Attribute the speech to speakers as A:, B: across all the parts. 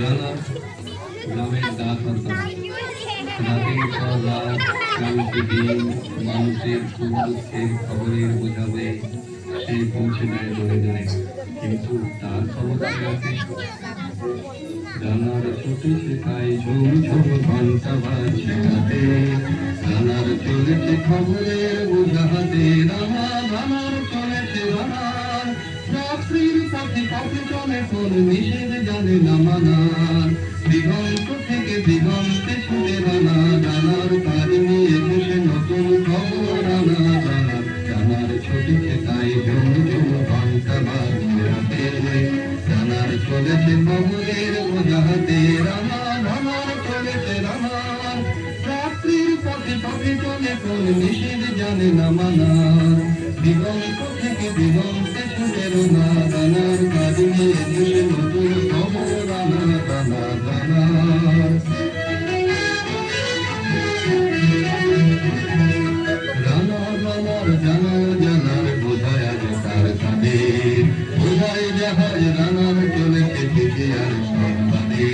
A: জানার গ্রামের গাছ হতো রাতের পর রাত ক্লান্তি দিন মানুষের সুখ দুঃখের খবরের বোঝাবে সে পৌঁছে দেয় দূরে দূরে, কিন্তু তার খবর কে রাখে? জানার ছোটে শেখায় ঝুম ঝুম ঘন্টা বাজছে রাতে, জানার চলেছে খবরের বোঝাতে, জানার চলেছে জানার রাত্রির পথে পথে চলে কোন নিষেধ জানে না মানার, দিগন্ত থেকে দিগন্তে ছুটে রানা, জানার কাজ নিয়ে বসে নতুন খবর আনা, জানার জানার ছোটে শেখায় ঝুম ঝুম ঘন্টা বাজছে রাতে, জানার চলেছে খবরের বোঝাতে, রানার চলেছে রানার রাত্রির পথে পথে চলে কোন নিষেধ জানে না মানার, দিগন্ত থেকে দিগন্তে ছুটে রানা, জানার কাজ নিয়ে বসে নতুন খবর আনা, জানা জানার জানার বোঝায় আজ তার কাঁধে, বোঝায় জাহাজ রানার চলেছে চিঠি আর সংবাদে,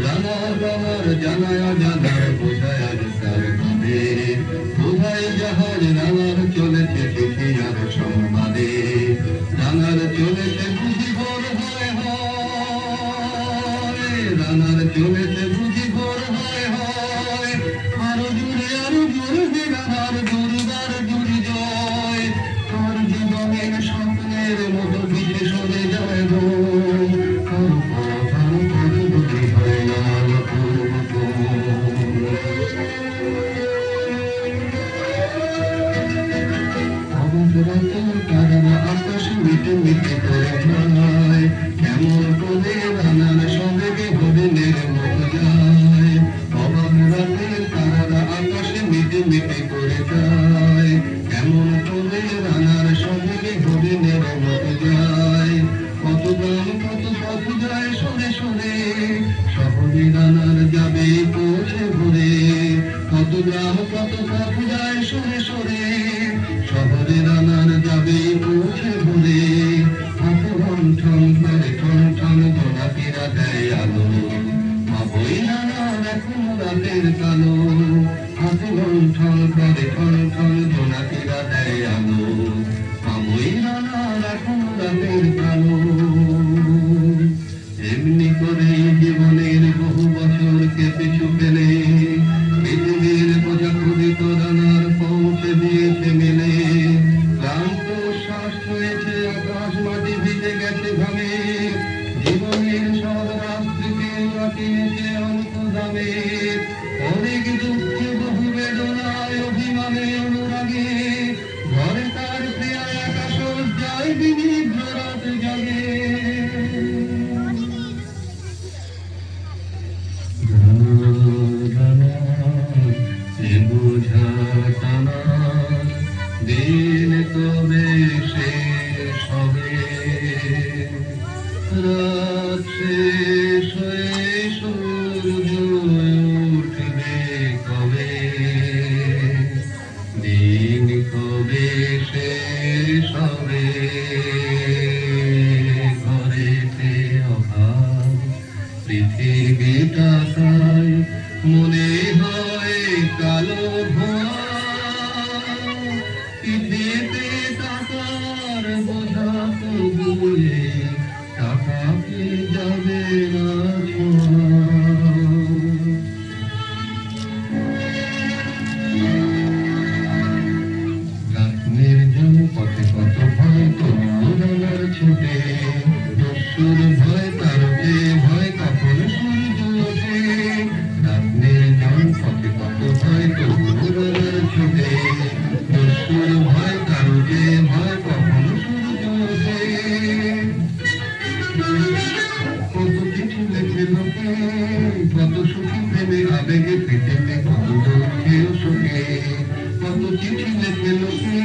A: রানার জানার বোঝায় আজ তার কাঁধে, বোঝায় জাহাজ রানার চলেছে চিঠি আর সংবাদে, রানার চলেছে বুঝি ভোর হয় হয়, রানার চলেছে বুঝি ভোর হয় হয়, আরো জুড়ে রানার দুর্গার জুড়ি জয়, তোর জীবনের স্বপ্নের মতো পিছে সরে যায় গো, আকাশ মিটে মিটে করে যায়, কেমন করে রানার সবেগে হরিণের মতো যায়, অবাক রাতের তারারা আকাশে মিটে মিটে করে যায়, কেমন করে রানার সবেগে হরিণের মতো যায়, কত গান কত পথ যায় সরে সরে, শহরে রানার যাবে পৌঁছে ভরে, কত গ্রাম কত পথ যায় সরে সরে, শহরে রানার যাবে পৌঁছে ভরে, হাতে ঠন ঠন করে ঠন ঠন জোনাকিরা দেয় আলো, ভাবই রানার এখন রাতের কালো, হাতে ঠন ঠন করে ঠন ঠন জোনাকিরা দেয় আলো, ভাবই রানার এখন রাতের কালো, এমনি করে জীবনের বহু বছরকে পিছু ফেলে, পৃথিবীর বোঝা ক্ষুদিত রানার পৌঁছে দিয়েছে মেলে, ক্লান্ত শ্বাস হয়েছে আকাশ মাটি ভিজে গেছে ঘামে, জীবনের সব রাত্রিকে কাটিয়েছে অন্তদামে, অনেক দুঃখে বহু বেদনায় অভিমানে অনুরাগে, ঘরে তার প্রিয়া আকাশ যায় বিনিদ্র রাত জাগে, বোঝা টানা দিন তবে শেষ হবে, রাত শেষ হয়ে সূর্য উঠবে কবে, দিন কবে শেষ হবে, ঘরেতে অভাব পৃথিবীটা তাই মনে হয় কালো ভোয়া, পিঠেতে টাকার বোঝা তবুয়ে টাকাকে যাবে না ছোঁয়া, রাত্রির জন পথে কত ভয় তবু রানার ছুটে, দস্যুর ভয় তার যে ভয় কখন সূর্য ওঠে, রাত্রির জন পথে কত ভয় তবু রানার ছুটে, দস্যুর ভয় তার যে ভয় কখন সূর্য ওঠে, কত কিছু লেখে লোকে, কত সুখী প্রেমে আবেগে পেটেতে কত দুঃখেও সুখে, কত চিঠি লেখে লোকে,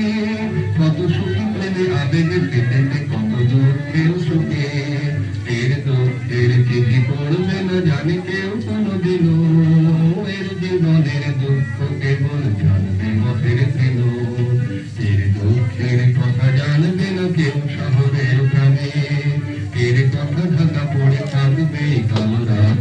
A: কত সুখী প্রেমে আবেগে পেটেতে কত দুঃখেও সুখে, এর দুঃখের চিঠি পড়বে না জানি কেউ কোনোদিনও, এর জীবনের দুঃখ কেবল জানবে মতের দিন, এর দুঃখের কথা জানবে না কেউ শহরের গ্রামে, এর কথা ঢাকা পড়ে থাকবে কালো রাত।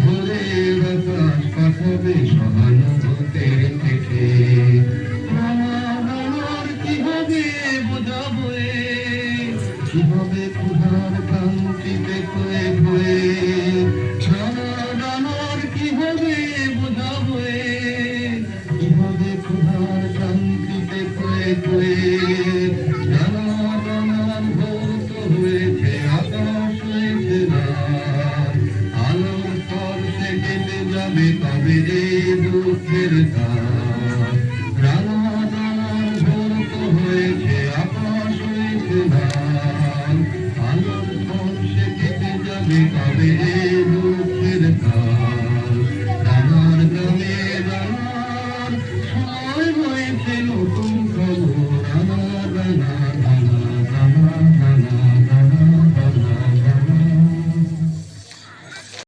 A: ভোরের আকাশ পাঠাবে সহানুভূতির চিঠি। আমার কি হবে বোঝাবো কিভাবে ক্ষুধার ক্রান্তিতে খয়ে খয়ে, আমার কি হবে বোঝাবো কিভাবে ক্ষুধার ক্রান্তিতে খয়ে খয়ে। আমার ভৌত হয়েছে আকাশ হয়েছে রাত, আলোর স্পর্শে কেটে যাবে তবে যে দুঃখের দাগ।